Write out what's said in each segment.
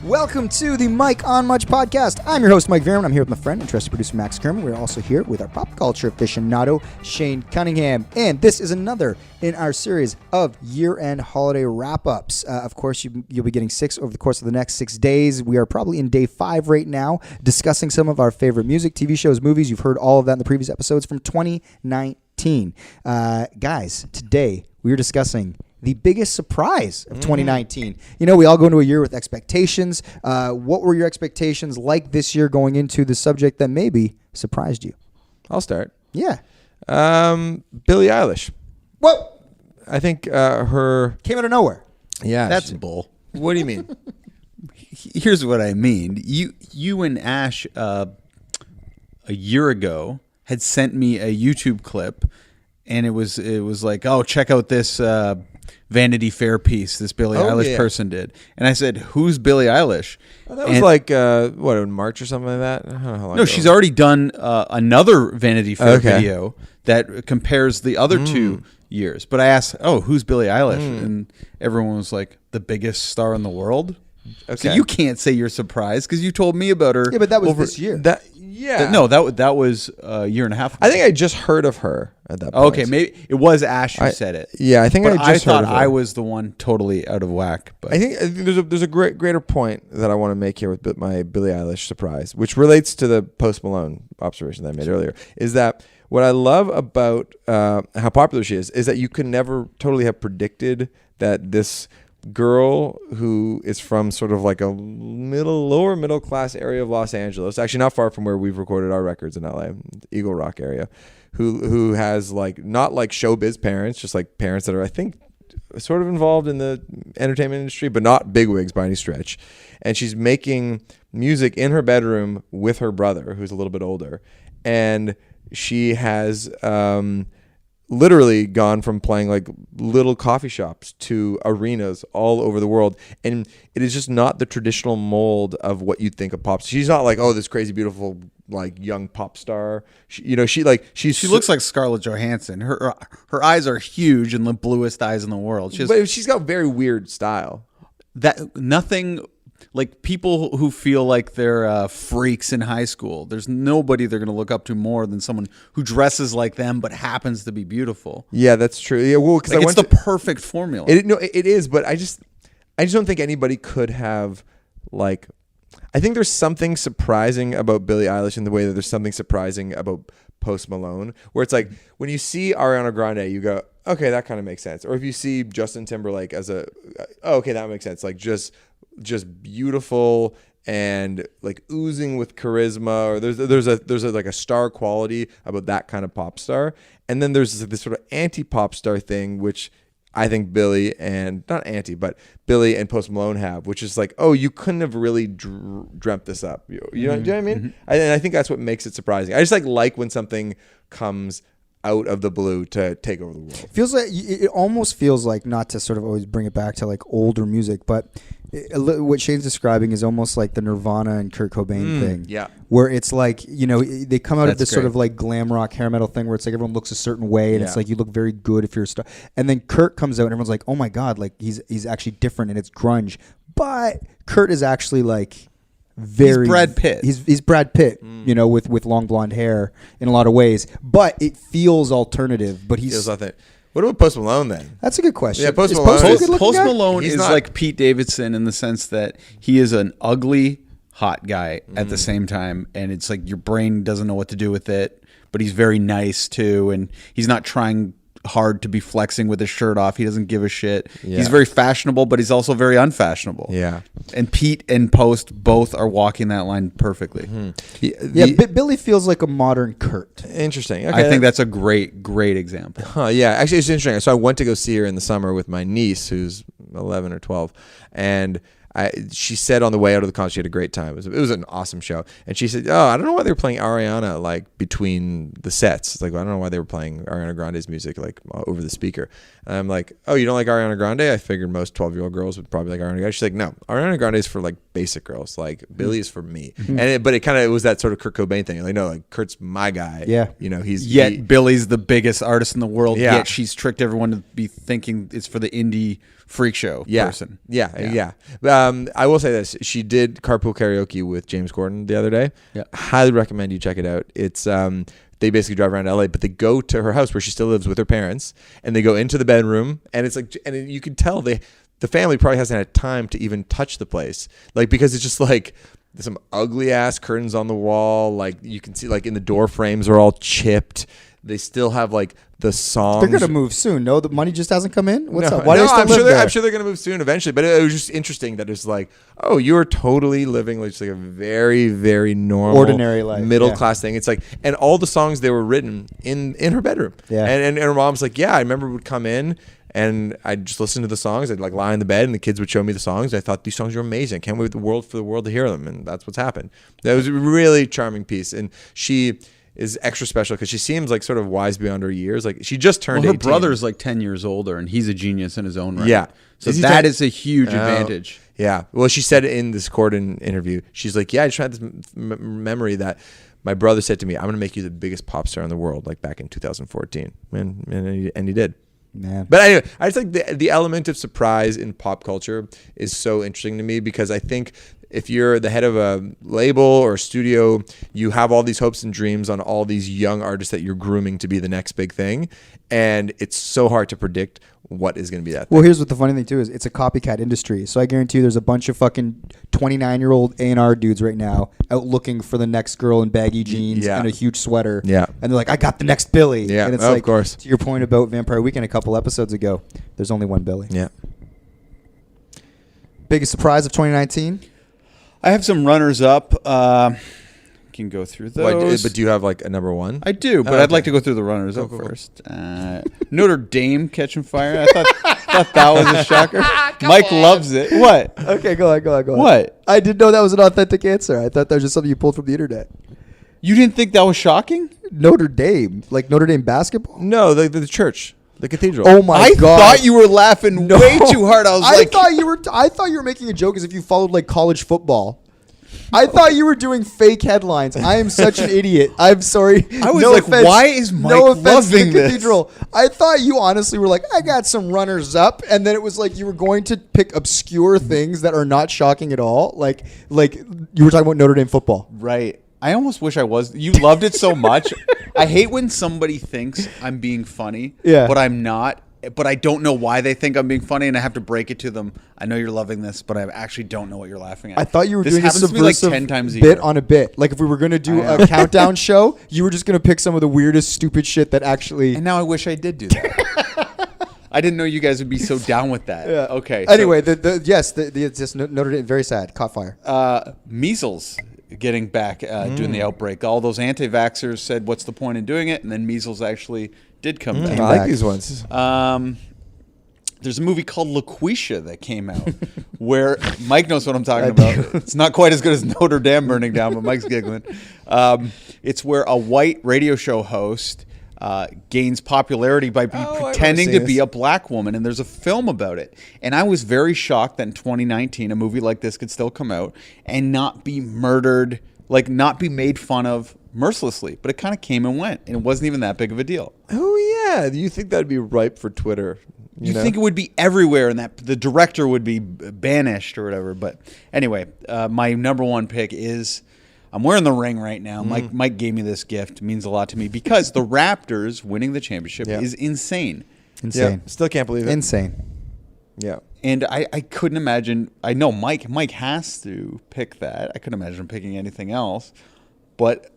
Welcome to the Mike on Much podcast. I'm your host, Mike Veerman. I'm here with my friend and trusted producer, Max Kerman. We're also here with our pop culture aficionado, Shane Cunningham. And this is another in our series of year-end holiday wrap-ups. Of course, you'll be getting 6 over the course of the next 6 days. We are probably in day 5 right now, discussing some of our favorite music, TV shows, movies. You've heard all of that in the previous episodes from 2019. Guys, today we are discussing the biggest surprise of 2019. You know, we all go into a year with expectations. What were your expectations like this year going into the subject that maybe surprised you? I'll start. Yeah. Billie Eilish. Whoa! I think her... Came out of nowhere. Yeah. That's bull. What do you mean? Here's what I mean. You and Ash a year ago had sent me a YouTube clip, and it was like, oh, check out this Vanity Fair piece this Billie Eilish person did. And I said, who's Billie Eilish? Oh, that was like, in March or something like that? I don't know how long No, ago. she's already done another Vanity Fair video that compares the other 2 years. But I asked, who's Billie Eilish? And everyone was like, the biggest star in the world? Okay. So you can't say you're surprised because you told me about her. Yeah, but that was this year. That was a year and a half ago. I think I just heard of her at that point. Okay, maybe it was Ash who said it. Yeah, I think But I just thought heard of her. I was the one totally out of whack. But I think there's a greater point that I want to make here with my Billie Eilish surprise, which relates to the Post Malone observation that I made earlier, is that what I love about how popular she is that you could never totally have predicted that this girl who is from sort of like a lower middle class area of Los Angeles, actually not far from where we've recorded our records in LA, Eagle Rock area, who has like not like showbiz parents, just like parents that are, I think, sort of involved in the entertainment industry, but not bigwigs by any stretch. And she's making music in her bedroom with her brother, who's a little bit older, and she has literally gone from playing like little coffee shops to arenas all over the world, and it is just not the traditional mold of what you'd think of pop. She's not like, this crazy beautiful like young pop star. She looks like Scarlett Johansson. Her eyes are huge and the bluest eyes in the world. But she's got very weird style. That nothing. Like people who feel like they're freaks in high school, there's nobody they're going to look up to more than someone who dresses like them but happens to be beautiful. Yeah, that's true. Yeah, well, because it's the perfect formula. It is, but I just don't think anybody could have like. I think there's something surprising about Billie Eilish in the way that there's something surprising about Post Malone, where it's like when you see Ariana Grande, you go, okay, that kind of makes sense. Or if you see Justin Timberlake as okay, that makes sense. Like just beautiful and like oozing with charisma, or there's a like a star quality about that kind of pop star. And then there's this sort of anti-pop star thing, which I think Billie and Post Malone have, which is like, you couldn't have really dreamt this up. You know what I mean? Mm-hmm. And I think that's what makes it surprising. I just like when something comes out of the blue to take over the world. It almost feels like, not to sort of always bring it back to like older music, but what Shane's describing is almost like the Nirvana and Kurt Cobain thing. Yeah. Where it's like, they come out of this sort of like glam rock hair metal thing where it's like everyone looks a certain way and it's like you look very good if you're a star. And then Kurt comes out and everyone's like, oh my God, like he's actually different and it's grunge. But Kurt is actually like he's Brad Pitt. He's Brad Pitt, with long blonde hair in a lot of ways. But it feels alternative. But he's authentic. What about Post Malone then? That's a good question. Yeah, Post Malone. Post Malone is like Pete Davidson in the sense that he is an ugly, hot guy at the same time, and it's like your brain doesn't know what to do with it. But he's very nice too, and he's not trying hard to be flexing with his shirt off. He doesn't give a shit. Yeah. He's very fashionable, but he's also very unfashionable. Yeah. And Pete and Post both are walking that line perfectly. Billy feels like a modern Kurt. Interesting. Okay, I think that's a great example. Yeah, actually it's interesting. So I went to go see her in the summer with my niece, who's 11 or 12, and she said on the way out of the concert she had a great time. It was an awesome show. And she said, I don't know why they were playing Ariana like between the sets. It's like, I don't know why they were playing Ariana Grande's music like over the speaker. And I'm like, you don't like Ariana Grande? I figured most 12-year-old girls would probably like Ariana Grande. She's like, no, Ariana Grande is for like basic girls. Like Billie is for me. Mm-hmm. But it was that sort of Kurt Cobain thing. Like, no, like Kurt's my guy. Yeah. Billie's the biggest artist in the world. Yeah. Yet she's tricked everyone to be thinking it's for the indie freak show person. Yeah. I will say this: she did carpool karaoke with James Corden the other day. Yeah. Highly recommend you check it out. It's they basically drive around LA, but they go to her house where she still lives with her parents, and they go into the bedroom, and it's like, and you can tell the family probably hasn't had time to even touch the place, like, because it's just like some ugly ass curtains on the wall, like you can see, like in the door frames are all chipped. They still have like the songs. They're gonna move soon. No, the money just hasn't come in. What's No, up? Why do they still I'm live there? I'm sure they're gonna move soon eventually. But it was just interesting that it's like, oh, you're totally living like just like a very, very normal, ordinary life, middle class thing. It's like, and all the songs they were written in her bedroom. Yeah, and her mom's like, yeah, I remember would come in. And I'd just listen to the songs. I'd like lie in the bed, and the kids would show me the songs. I thought these songs were amazing. Can't wait for the world to hear them. And that's what's happened. That was a really charming piece. And she is extra special because she seems like sort of wise beyond her years. Like she just turned 18. Her brother's like 10 years older, and he's a genius in his own right. Yeah. So that is a huge advantage. Yeah. Well, she said in this Corden interview, she's like, yeah, I just had this memory that my brother said to me, I'm going to make you the biggest pop star in the world, like back in 2014. And he did. Man. But anyway, I just think the element of surprise in pop culture is so interesting to me, because I think if you're the head of a label or a studio, you have all these hopes and dreams on all these young artists that you're grooming to be the next big thing. And it's so hard to predict what is going to be that thing. Well, here's what the funny thing too is, it's a copycat industry. So I guarantee you there's a bunch of fucking 29-year-old A&R dudes right now out looking for the next girl in baggy jeans and a huge sweater. Yeah. And they're like, I got the next Billy. Yeah, and it's of course. To your point about Vampire Weekend a couple episodes ago, there's only one Billy. Yeah. Biggest surprise of 2019? I have some runners up. Can go through those. But do you have like a number one? I do, but I'd like to go through the runners up first. Notre Dame catching fire. I thought that was a shocker. Mike loves it. What? Okay, go on. What? I didn't know that was an authentic answer. I thought that was just something you pulled from the internet. You didn't think that was shocking? Notre Dame? Like Notre Dame basketball? No, the church. The cathedral. Oh my God! I thought you were laughing way too hard. I thought you were making a joke as if you followed like college football. I thought you were doing fake headlines. I am such an idiot. I'm sorry. I was why is Mike loving this? Cathedral. I thought you honestly were like, I got some runners up, and then it was like you were going to pick obscure things that are not shocking at all. Like you were talking about Notre Dame football. Right. I almost wish I was. You loved it so much. I hate when somebody thinks I'm being funny, but I'm not. But I don't know why they think I'm being funny, and I have to break it to them. I know you're loving this, but I actually don't know what you're laughing at. I thought you were doing a subversive like 10 times a bit year. on a bit. Like if we were going to do a countdown show, you were just going to pick some of the weirdest, stupid shit that actually... And now I wish I did do that. I didn't know you guys would be so down with that. Yeah. Okay. Anyway, just Notre Dame, very sad, caught fire. Measles getting back doing the outbreak. All those anti-vaxxers said, what's the point in doing it? And then measles actually did come back. I like these ones. There's a movie called LaQuisha that came out where Mike knows what I'm talking about. It's not quite as good as Notre Dame burning down, but Mike's giggling. It's where a white radio show host gains popularity by pretending to be a black woman, and there's a film about it. And I was very shocked that in 2019 a movie like this could still come out and not be murdered, like not be made fun of mercilessly. But it kind of came and went, and it wasn't even that big of a deal. Oh yeah, do you think that'd be ripe for Twitter? You think it would be everywhere, and that the director would be banished or whatever. But anyway, my number one pick is, I'm wearing the ring right now. Mike gave me this gift. It means a lot to me because the Raptors winning the championship is insane. Insane. Yeah, still can't believe it. Insane. Yeah. And I couldn't imagine. I know Mike has to pick that. I couldn't imagine him picking anything else. But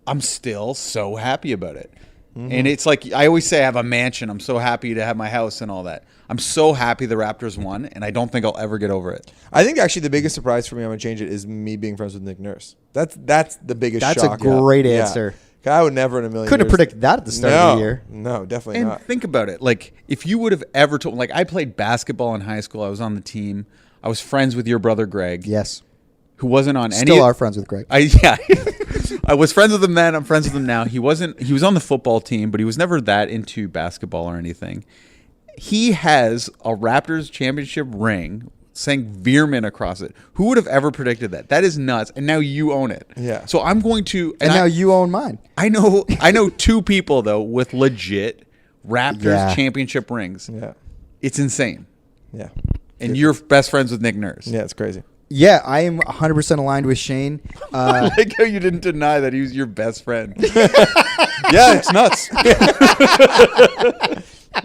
I'm still so happy about it. And it's like, I always say I have a mansion. I'm so happy to have my house and all that. I'm so happy the Raptors won, and I don't think I'll ever get over it. I think actually the biggest surprise for me, I'm going to change it, is me being friends with Nick Nurse. That's the biggest shock. That's a great answer. I would never in a million Couldn't have years. predicted that at the start of the year. No, definitely And not. think about it. Like, if you would have ever told, like, I played basketball in high school. I was on the team. I was friends with your brother, Greg. Yes. Who wasn't on any. Still are friends with Greg. I was friends with him then. I'm friends with him now. He was on the football team, but he was never that into basketball or anything. He has a Raptors championship ring saying Veerman across it. Who would have ever predicted that? That is nuts. And now you own it. Yeah. So I'm going to. And now you own mine. I know two people though with legit Raptors championship rings. Yeah. It's insane. Yeah. And you're best friends with Nick Nurse. Yeah, it's crazy. Yeah, I am 100% aligned with Shane. I like how you didn't deny that he was your best friend. Yeah, it's nuts.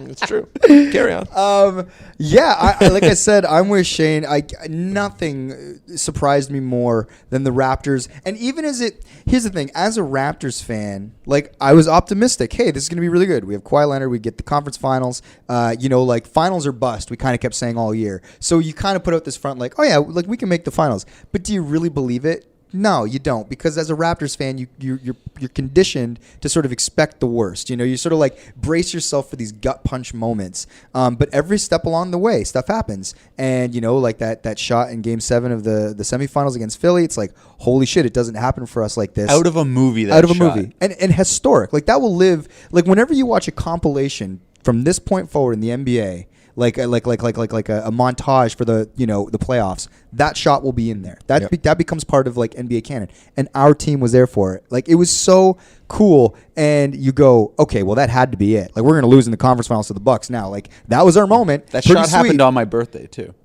It's true. Carry on. Yeah, like I said, I'm with Shane. Nothing surprised me more than the Raptors. And even here's the thing, as a Raptors fan, like I was optimistic. Hey, this is going to be really good. We have Kawhi Leonard. We get the conference finals. Like finals or bust. We kind of kept saying all year. So you kind of put out this front like, oh yeah, like we can make the finals. But do you really believe it? No, you don't, because as a Raptors fan, you're conditioned to sort of expect the worst. You sort of like brace yourself for these gut punch moments. But every step along the way, stuff happens, and like that shot in Game 7 of the semifinals against Philly, it's like, holy shit, it doesn't happen for us like this. Out of a movie, and historic. Like that will live. Like whenever you watch a compilation from this point forward in the NBA. Like a montage for the the playoffs. That shot will be in there. That becomes part of like NBA canon, and our team was there for it. Like it was so cool, and you go, okay, well that had to be it. Like we're gonna lose in the conference finals to the Bucks now. Like that was our moment. That shot happened on my birthday too.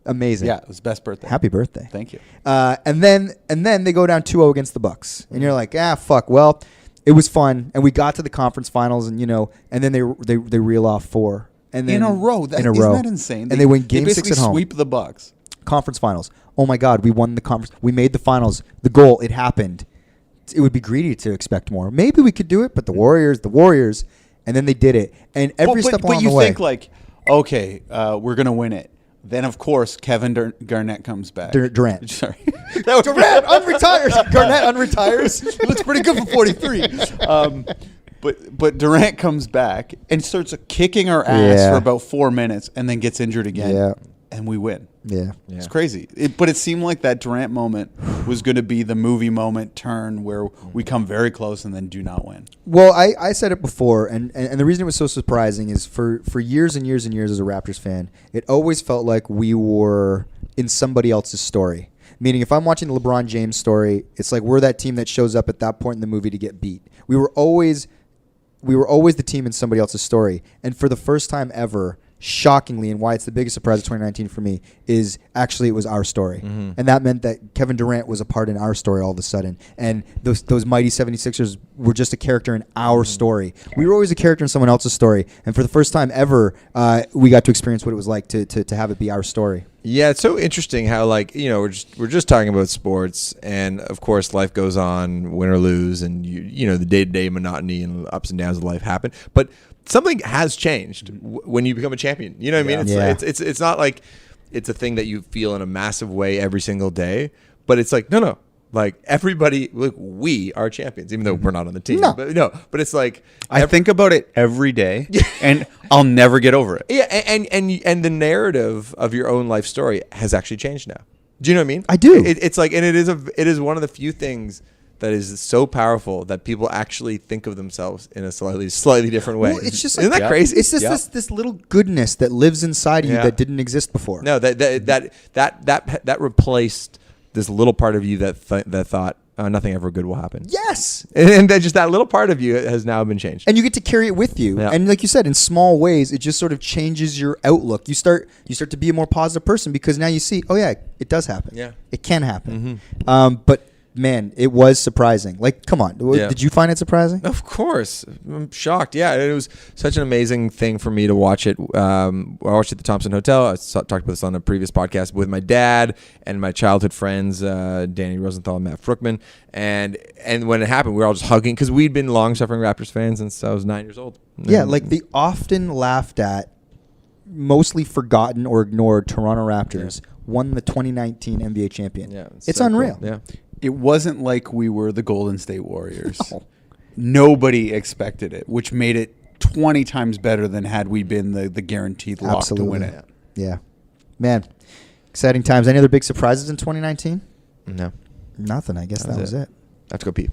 Amazing. Yeah, it was best birthday. Happy birthday. Thank you. And then they go down 2-0 against the Bucks, and you're like, fuck. Well, it was fun, and we got to the conference finals, and and then they reel off 4. And then in a row. Isn't that insane? And they win Game 6 at home. Sweep the Bucks. Conference finals. Oh my God, we won the conference. We made the finals. The goal, it happened. It would be greedy to expect more. Maybe we could do it, but the Warriors, and then they did it. And every step along the way. But you think like, okay, we're gonna win it. Then of course Kevin Garnett comes back. Durant. Sorry, Durant unretires. Garnett unretires. He looks pretty good for 43. But Durant comes back and starts kicking our ass for about 4 minutes, and then gets injured again, and we win. Yeah. It's crazy. But it seemed like that Durant moment was going to be the movie moment turn where we come very close and then do not win. Well, I said it before, and the reason it was so surprising is for years and years and years as a Raptors fan, it always felt like we were in somebody else's story. Meaning, if I'm watching the LeBron James story, it's like we're that team that shows up at that point in the movie to get beat. We were always the team in somebody else's story. And for the first time ever, shockingly, and why it's the biggest surprise of 2019 for me, is actually it was our story. Mm-hmm. And that meant that Kevin Durant was a part in our story all of a sudden. And those mighty 76ers were just a character in our story. We were always a character in someone else's story. And for the first time ever, we got to experience what it was like to have it be our story. Yeah, it's so interesting how we're just talking about sports, and of course life goes on, win or lose, and the day-to-day monotony and ups and downs of life happen. But something has changed when you become a champion. You know what I mean? It's not like it's a thing that you feel in a massive way every single day, but it's like no. Like everybody, look, we are champions, even though we're not on the team. But it's like I think about it every day, and I'll never get over it. Yeah, and the narrative of your own life story has actually changed now. Do you know what I mean? I do. It's like, and it is one of the few things that is so powerful that people actually think of themselves in a slightly different way. Well, it's just isn't that crazy? It's just this little goodness that lives inside of you that didn't exist before. No, that replaced this little part of you that thought nothing ever good will happen. Yes. And that just that little part of you has now been changed. And you get to carry it with you. Yeah. And like you said, in small ways, it just sort of changes your outlook. You start to be a more positive person because now you see, oh yeah, it does happen. Yeah. It can happen. Mm-hmm. But man, it was surprising. Like, come on. Yeah. Did you find it surprising? Of course. I'm shocked. Yeah, it was such an amazing thing for me to watch it. I watched it at the Thompson Hotel. I talked about this on a previous podcast with my dad and my childhood friends, Danny Rosenthal and Matt Fruckman. And when it happened, we were all just hugging because we'd been long-suffering Raptors fans since I was 9 years old. Yeah, like the often laughed at, mostly forgotten or ignored Toronto Raptors won the 2019 NBA champion. Yeah, it's so unreal. Cool. Yeah. It wasn't like we were the Golden State Warriors. No. Nobody expected it, which made it 20 times better than had we been the guaranteed lock to win it. Yeah. Man, exciting times. Any other big surprises in 2019? No. Nothing. I guess that was it. I have to go pee.